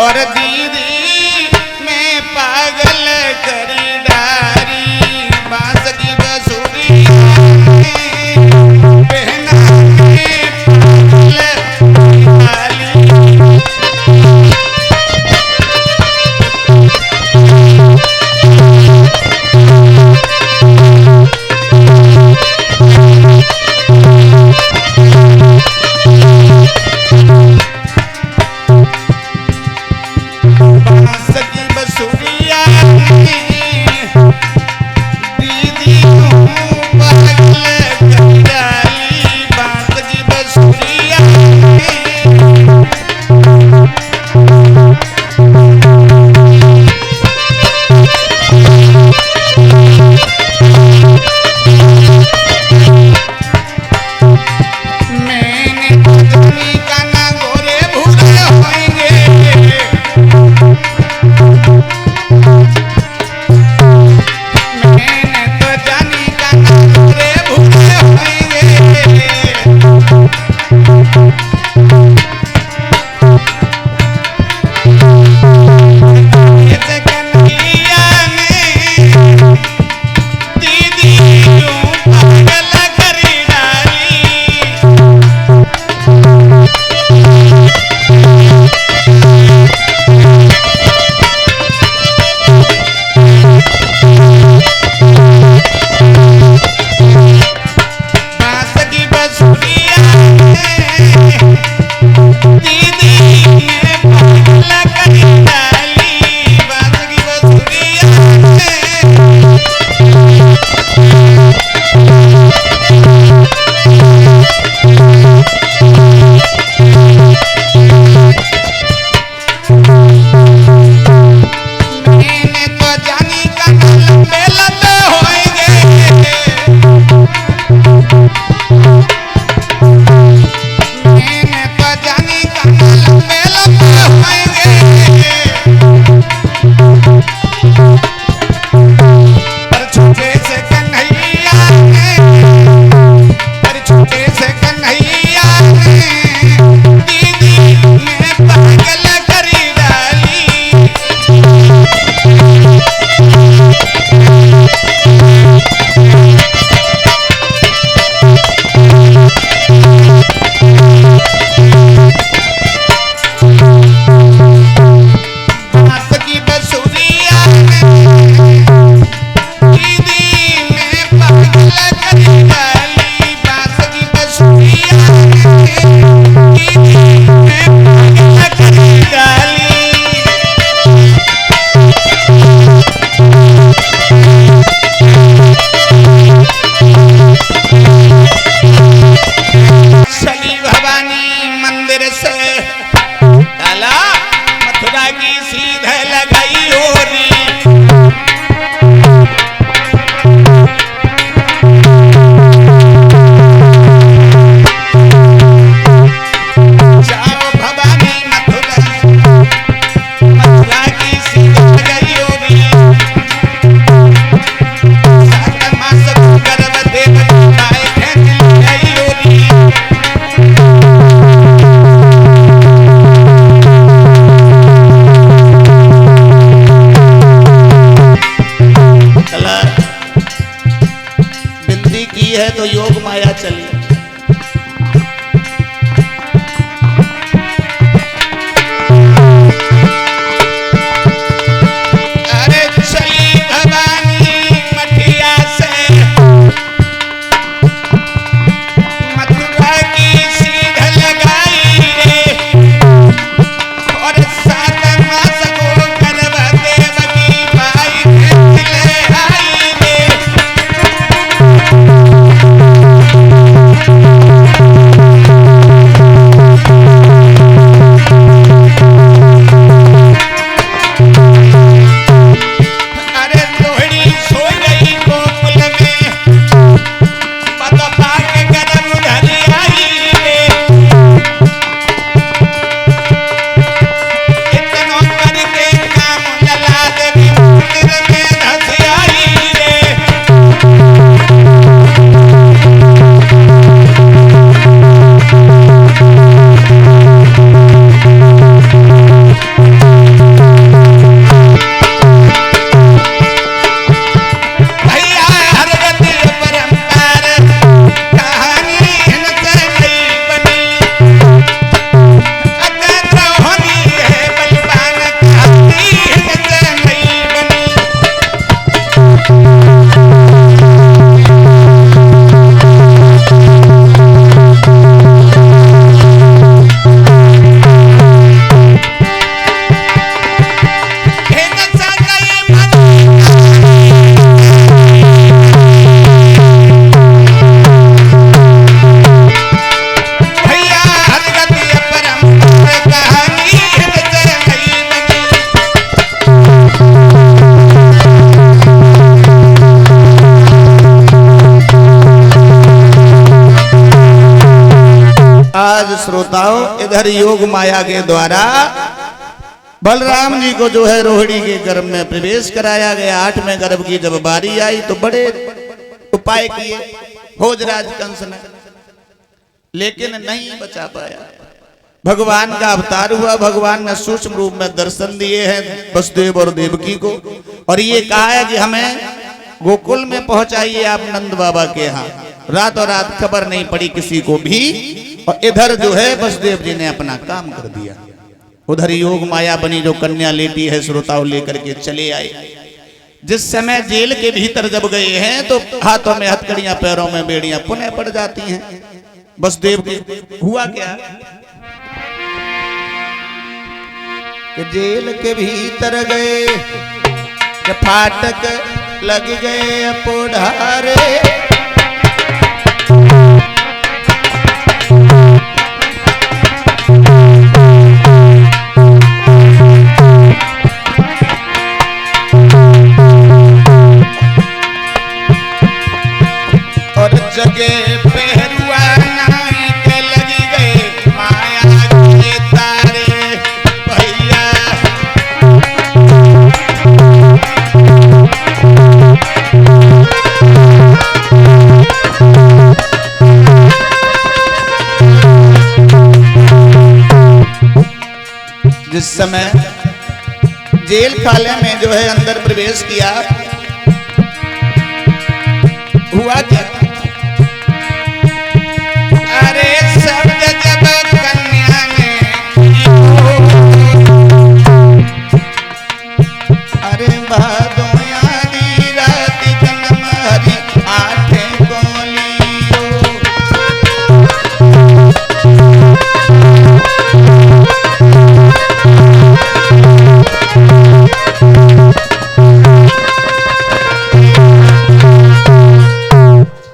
और दीदी मैं पागल करी डारी बांस की बसुरी पहना पागल करी डाली इधर योग माया के द्वारा बलराम जी को जो है रोहिणी के गर्भ में प्रवेश कराया गया। 8वें गर्भ की जब बारी आई तो बड़े उपाय किए भोजराज कंस ने, लेकिन नहीं बचा पाया। भगवान का अवतार हुआ, भगवान ने सूक्ष्म रूप में दर्शन दिए हैं वसुदेव और देवकी को, और ये कहा है कि हमें गोकुल में पहुंचाइए आप नंद बाबा के यहाँ। रातों रात खबर नहीं पड़ी किसी को भी, और इधर जो है वसुदेव जी ने अपना काम कर दिया। उधर योग माया बनी जो कन्या लेटी है श्रोताओं लेकर के चले आए। जिस समय जेल के भीतर जब गए हैं तो हाथों में हथकड़ियां, पैरों में बेड़ियां पुनः पड़ जाती हैं। वसुदेव के हुआ क्या कि जेल के भीतर गए कि फाटक लग गए पोढ़ारे। और जगह पहरुआ नाई के लगी गए माया के तारे भैया। जिस समय जेल खाने में जो है अंदर प्रवेश किया, हुआ क्या? अरे सब जब कन्या ने अरे भादोयानी रात जन्म हरि 8 गोलियों।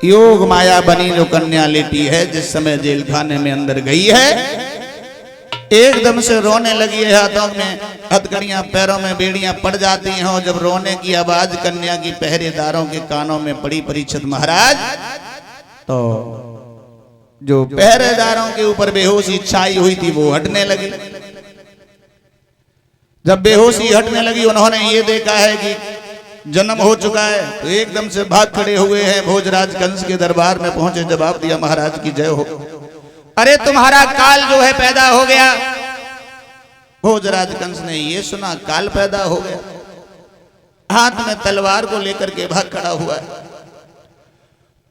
योग माया बनी जो कन्या लेटी है जिस समय जेल खाने में अंदर गई है, एकदम से रोने लगी है। हाथों में हथकड़ियां, पैरों में बेड़ियां पड़ जाती हैं, और जब रोने की आवाज कन्या की पहरेदारों के कानों में पड़ी परीक्षित महाराज, तो जो पहरेदारों के ऊपर बेहोशी छाई हुई थी वो हटने लगी। जब बेहोशी हटने लगी, उन्होंने ये देखा है कि जन्म हो चुका है, तो एकदम से भाग खड़े हुए हैं। भोजराज कंस के दरबार में पहुंचे, जवाब दिया महाराज की जय हो। अरे तुम्हारा काल जो है पैदा हो गया। भोजराज कंस ने ये सुना काल पैदा हो गया, हाथ में तलवार को लेकर के भाग खड़ा हुआ है।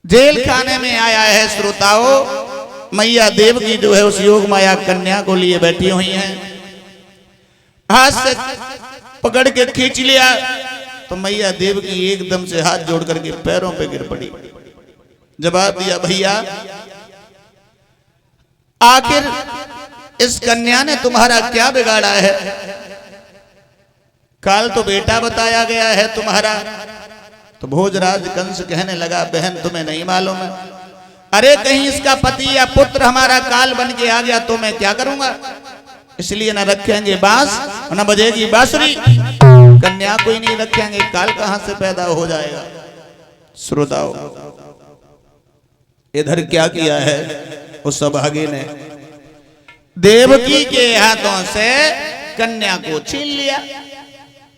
जेल खाने में आया है श्रोताओं, मैया देव की जो है उस योग माया कन्या को लिए बैठी हुई हैं। हाथ से पकड़ के खींच लिया तो मैया देव की एकदम से हाथ जोड़ करके पैरों पे गिर पड़ी। जवाब दिया भैया, आखिर इस कन्या ने तुम्हारा क्या बिगाड़ा है? काल तो बेटा बताया गया है तुम्हारा। तो भोजराज कंस कहने लगा, बहन तुम्हें नहीं मालूम है? अरे कहीं इसका पति या पुत्र हमारा काल बन के आ गया तो मैं क्या करूंगा? इसलिए न रखेंगे बांस न बजेगी बांसुरी, कन्या कोई नहीं रखेंगे, काल कहां से पैदा हो जाएगा? श्रोताओ, इधर क्या किया है उस सौभागी ने? देवकी के हाथों से कन्या को छीन लिया।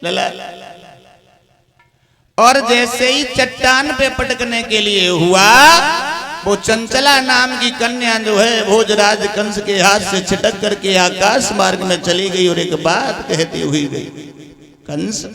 लला। और जैसे ही चट्टान पे पटकने के लिए हुआ, वो चंचला नाम की कन्या जो है भोजराज कंस के हाथ से छिटक करके आकाश मार्ग में चली गई और एक बात कहती हुई गई, कंस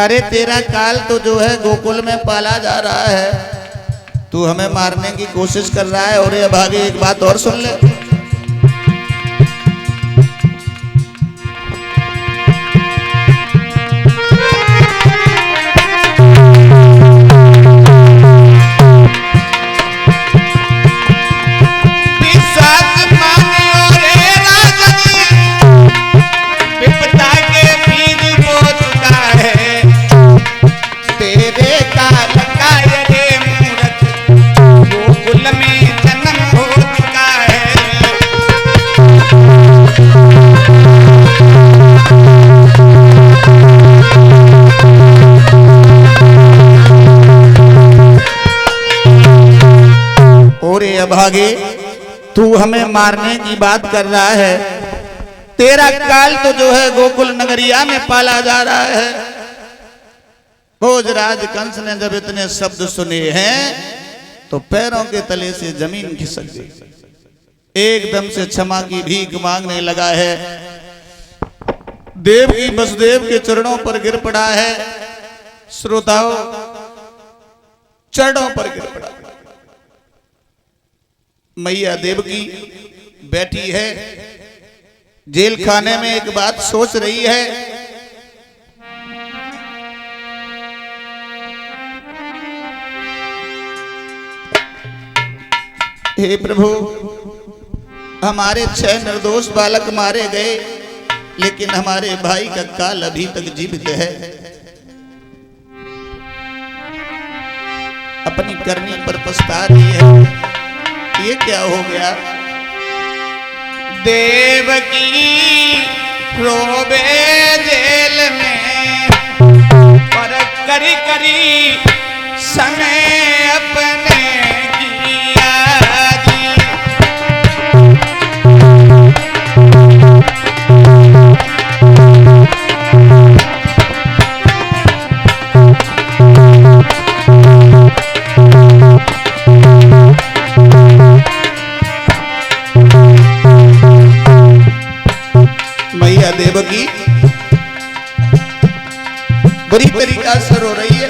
अरे तेरा काल तो जो है गोकुल में पाला जा रहा है, तू हमें मारने की कोशिश कर रहा है। और ये भागे एक बात और सुन ले, भागे तू हमें मारने की बात कर रहा है। तेरा काल तो जो है गोकुल नगरिया में पाला जा रहा है। भोजराज कंस ने जब इतने शब्द सुने हैं तो पैरों के तले से जमीन खिसक गई, एकदम से क्षमा की भीख मांगने लगा है। देव की वसुदेव के चरणों पर गिर पड़ा है। श्रोताओं, चरणों पर गिर पड़ा। मैया देवकी बैठी है जेल खाने में, एक बात सोच रही है। हे प्रभु, हमारे 6 निर्दोष बालक मारे गए, लेकिन हमारे भाई का काल अभी तक जीवित है। अपनी करनी पर पछता रही है। ये क्या हो गया? देवकी रोबे जेल में, पर करी करी समय अपने देवकी बुरी तरीका से रो रही है।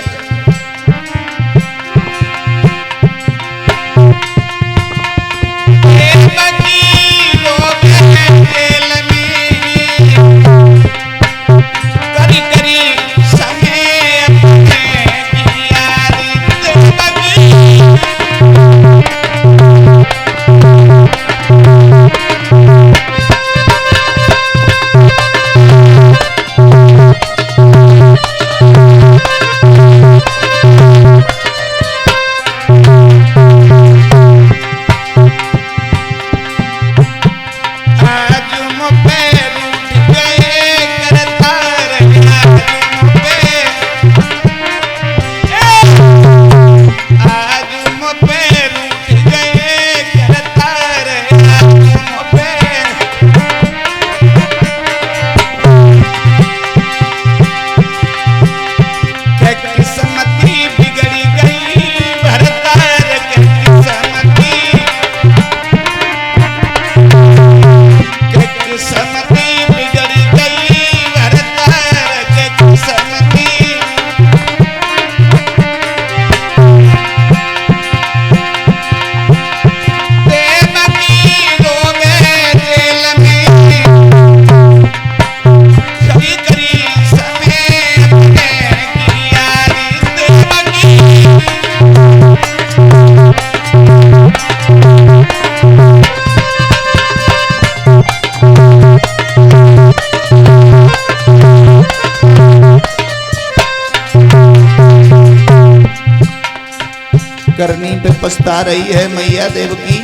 करनी पे पछता रही है मैया देवकी।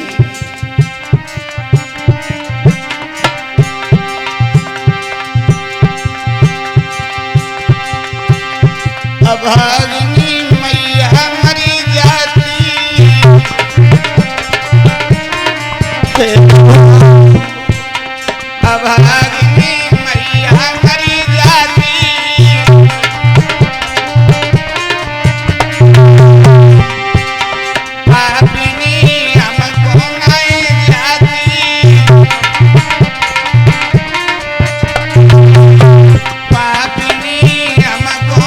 अभागिनी मैया मरी जाती, अभागिनी मैया मरी जाती, पापिनी हमको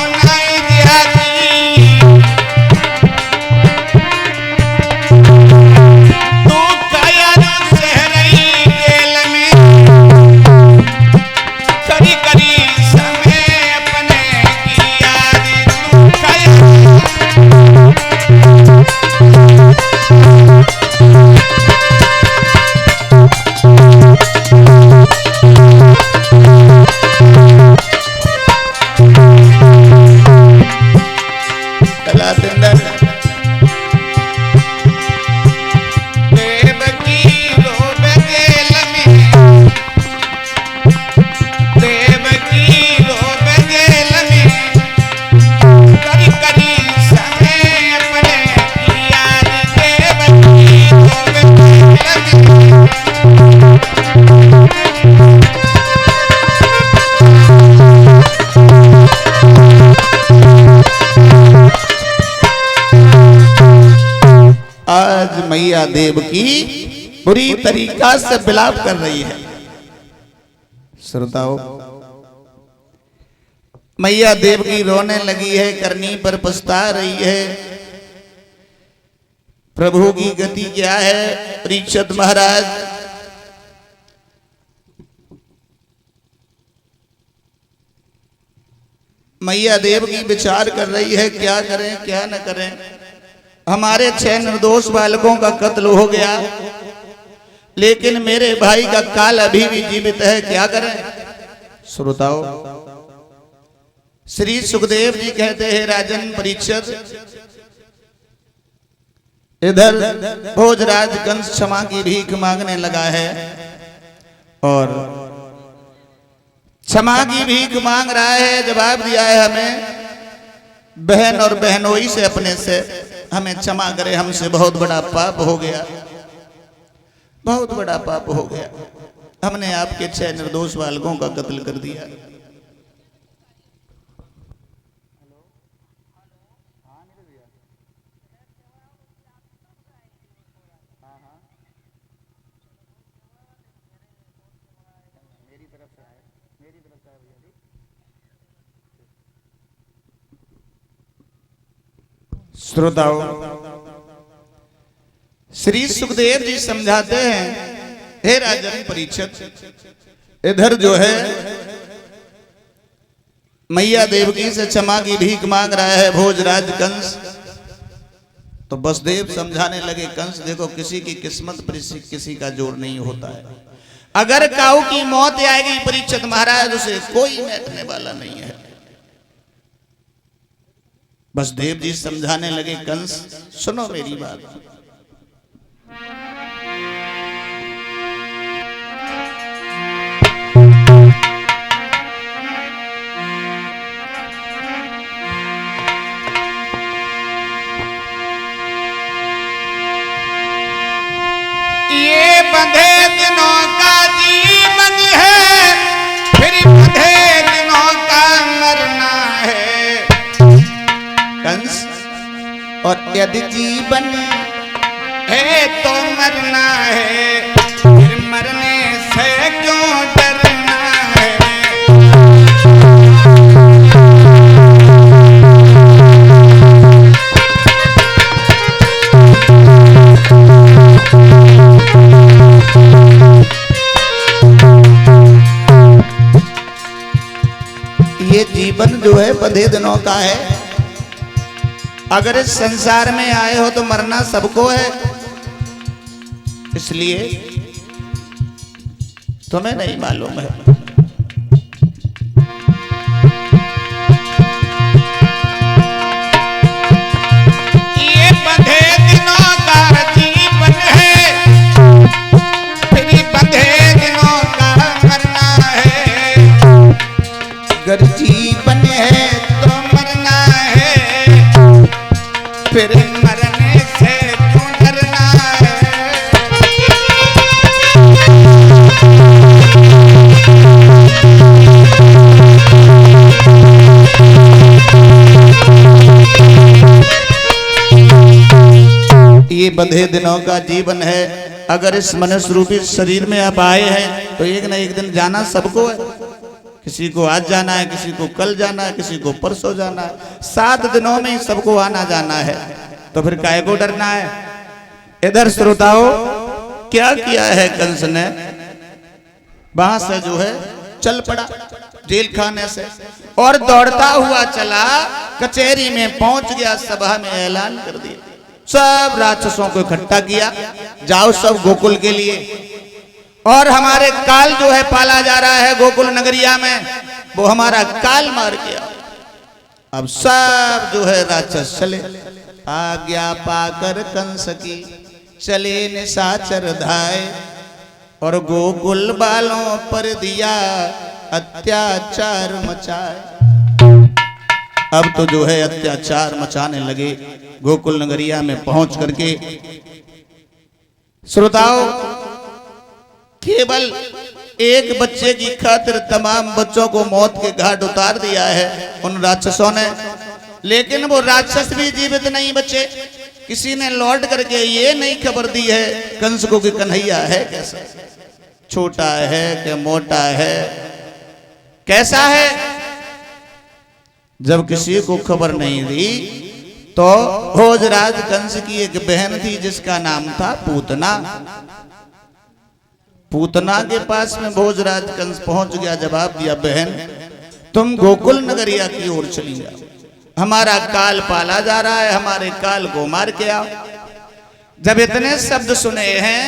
देवकी बुरी तरीका से विलाप कर रही है। श्रोताओं, मैया देवकी रोने लगी है, करनी पर पछता रही है। प्रभु की गति क्या है? परीक्षित महाराज मैया देवकी विचार कर रही है, क्या करें क्या न करें। हमारे 6 निर्दोष बालकों का कत्ल हो गया, लेकिन मेरे भाई का काल अभी भी जीवित है, क्या करें। श्रोताओ, श्री सुखदेव जी कहते हैं, राजन परीक्षित, इधर भोजराज कंस क्षमा की भीख मांगने लगा है और क्षमा की भीख मांग रहा है। जवाब दिया है हमें, बहन और बहनोई से अपने से हमें क्षमा करे, हमसे बहुत बड़ा पाप हो गया, बहुत बड़ा पाप हो गया, हमने आपके 6 निर्दोष बालकों का कत्ल कर दिया। श्रोताओं, श्री सुखदेव जी समझाते हैं, हे राजन परीक्षित, इधर जो है मैया देवकी से क्षमा की भीख मांग रहा है भोजराज कंस। तो वसुदेव समझाने लगे, कंस देखो, किसी की किस्मत पर किसी का जोर नहीं होता है। अगर काऊ की मौत आएगी परीक्षित महाराज, उसे कोई मिटने वाला नहीं है। वसुदेव जी समझाने लगे, कंस सुनो मेरी बात। ये बंधे दिनों का जीवन है, फिर बंधे दिनों का मरना है कंस, और यदि जीवन है तो मरना है, फिर मरने से क्यों डरना है। ये जीवन जो है बंधे दिनों का है। अगर इस संसार में आए हो तो मरना सबको है, इसलिए तुम्हें नहीं मालूम है। ये बंधे दिनों का जीवन है, फिर बंधे दिनों का मरना है। अगर जीवन है तो मरना है, फिर मरने से क्यों डरना है। ये बंधे दिनों का जीवन है। अगर इस मनुष्य रूपी शरीर में आप आए हैं तो एक न एक दिन जाना सबको है। किसी को आज जाना है, किसी को कल जाना है, किसी को परसों जाना है। 7 दिनों में ही सबको आना जाना है, तो फिर काहे को डरना है। इधर श्रोताओं, क्या किया है कंस ने, वहां से जो है चल पड़ा जेल खाने से, और दौड़ता हुआ चला कचहरी में पहुंच गया। सभा में ऐलान कर दिया, सब राक्षसों को इकट्ठा किया, जाओ सब गोकुल के लिए। और हमारे काल जो है पाला जा रहा है गोकुल नगरिया में, वो हमारा काल मार गया। अब सब जो है राक्षस चले, आज्ञा पाकर कंस की चले निशाचर धाय, और गोकुल बालों पर दिया अत्याचार मचाए। अब तो जो है अत्याचार मचाने लगे गोकुल नगरिया में पहुंच करके। श्रोताओं, केवल एक बच्चे की खातिर तमाम बच्चों को मौत के घाट उतार दिया है उन राक्षसों ने, लेकिन वो राक्षस भी जीवित नहीं बचे। किसी ने लौट करके ये नहीं खबर दी है कंस को कि कन्हैया है कैसा, छोटा है कि मोटा है, कैसा है। जब किसी को खबर नहीं दी तो भोजराज कंस की एक बहन थी जिसका नाम था पूतना। पूतना के पास में भोजराज कंस पहुंच गया, जवाब दिया, बहन तुम गोकुल नगरिया की ओर चली जाओ, हमारा काल पाला जा रहा है, हमारे काल को मार के आओ। जब इतने शब्द सुने हैं,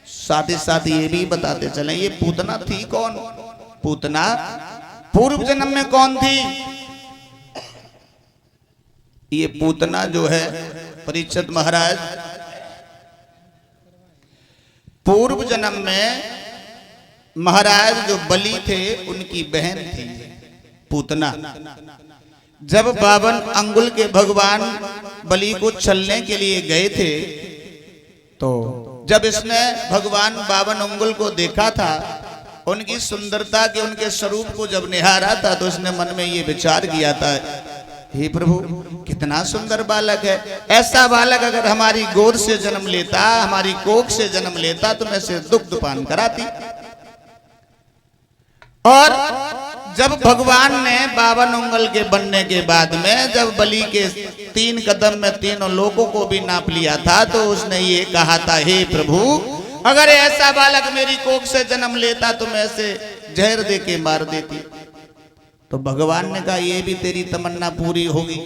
साथ ही साथ ये भी बताते चले ये पूतना थी कौन। पूतना पूर्व जन्म में कौन थी। ये पूतना जो है परीक्षित महाराज, पूर्व जन्म में महाराज जो बलि थे उनकी बहन थी पूतना। जब 52 अंगुल के भगवान बलि को छलने के लिए गए थे तो जब इसने भगवान 52 अंगुल को देखा था, उनकी सुंदरता के, उनके स्वरूप को जब निहारा था तो इसने मन में ये विचार किया था, हे प्रभु कितना सुंदर बालक है, ऐसा बालक अगर हमारी गोद से जन्म लेता, हमारी कोख से जन्म लेता तो मैं इसे दुग्ध पान कराती। और जब भगवान ने 52 उंगल के बनने के बाद में जब बलि के 3 कदम में तीनों लोगों को भी नाप लिया था तो उसने ये कहा था, हे प्रभु अगर ऐसा बालक मेरी कोख से जन्म लेता तो मैं इसे जहर दे के मार देती। तो भगवान ने कहा ये भी तेरी तमन्ना पूरी होगी।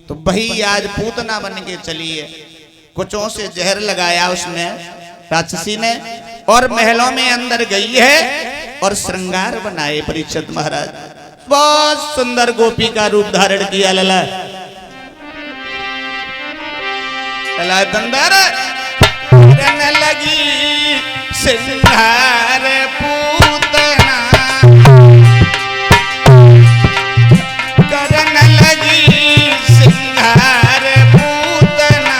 तो वही आज पूतना बन के चली है, कुचों से जहर लगाया उसने राक्षसी ने और महलों में अंदर गई है और श्रृंगार बनाए परीक्षित महाराज। बहुत सुंदर गोपी का रूप धारण किया। लला लला दंदर करने लगी श्रृंगार पूतना, करने लगी श्रृंगार पूतना।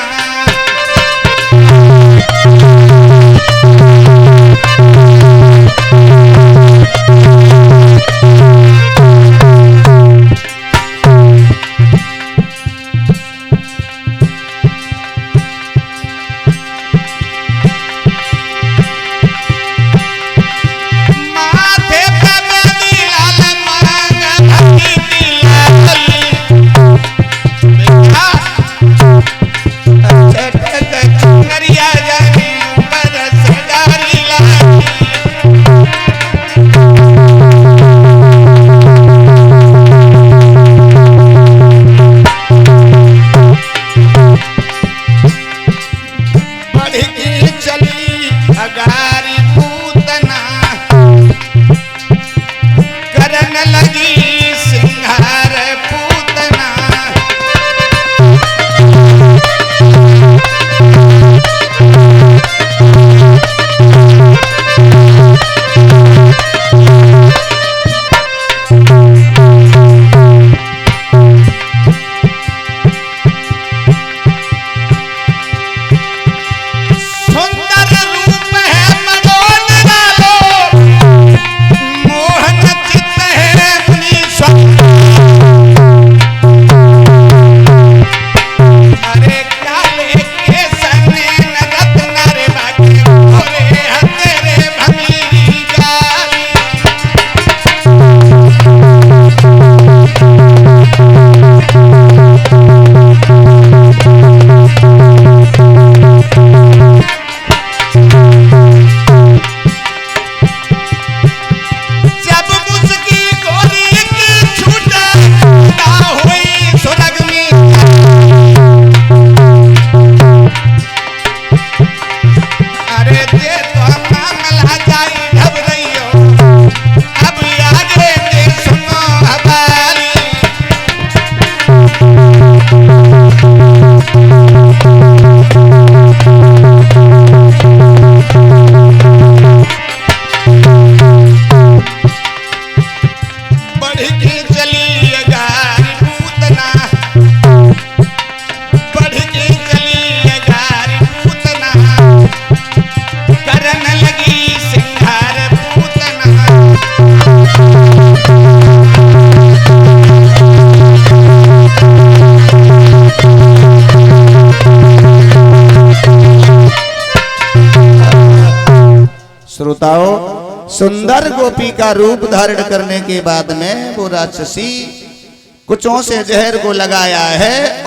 श्रोताओं, सुंदर गोपी का रूप धारण करने के बाद में वो राक्षसी कुचों से जहर को लगाया है और